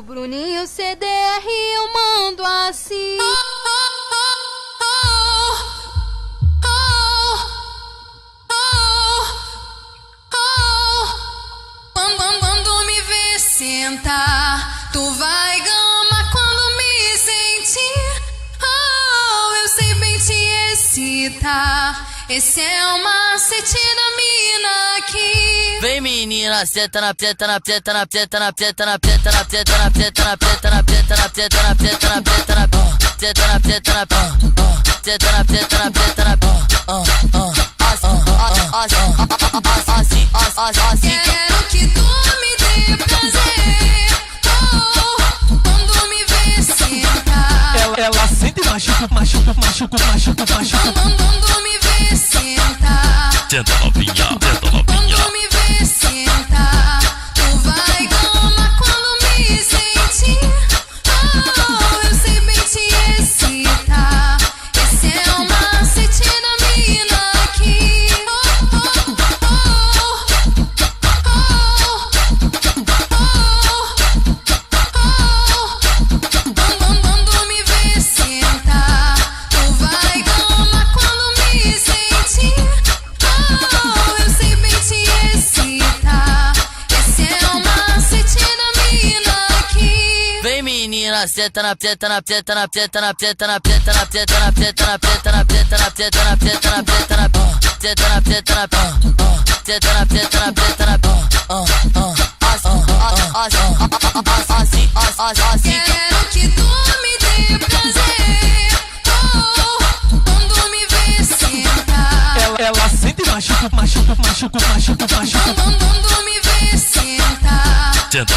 Pro Bruninho CDR eu mando assim. Quando me ver sentar, tu vai gamar quando me sentir. Oh, eu sei bem te excitar. Esse é o macete da mina aqui. Vem menina, senta na pieta, na pieta, na pieta, na pieta, na pieta, na pieta, na pieta, na pieta, na pieta, na pieta, na pieta, na pieta, na pieta, na pieta, na pieta, na pieta, na pieta, na quero que tu me dê prazer. Oh, quando me vê sentar. Ela sente machuca, machuca, machuca, machuca, machuca. Quando me vê sentar. Tenta novinha, tenta novinha. Quando me vê sentar, tu vai gamar quando me sentir. Oh, eu sei bem te excitar. Esse é o macete da mina aqui. Quando me vê sentar, tu vai gamar quando me sentir. Oh, eu sei bem te excitar. Esse é o macete da mina aqui. Vem menina, senta na pieta, na pieta, na pieta, na pieta, na pieta, na pieta, na pieta, na pieta, na pieta, na pieta, na pieta, na pieta, na pieta, na pieta, na pieta, na pieta, na pieta, na quero que tu me dê prazer. Oh, quando me vê sentar. Ela sente machuca, machuca, machuca, machuca, machuca. Quando me vê sentar. Tenta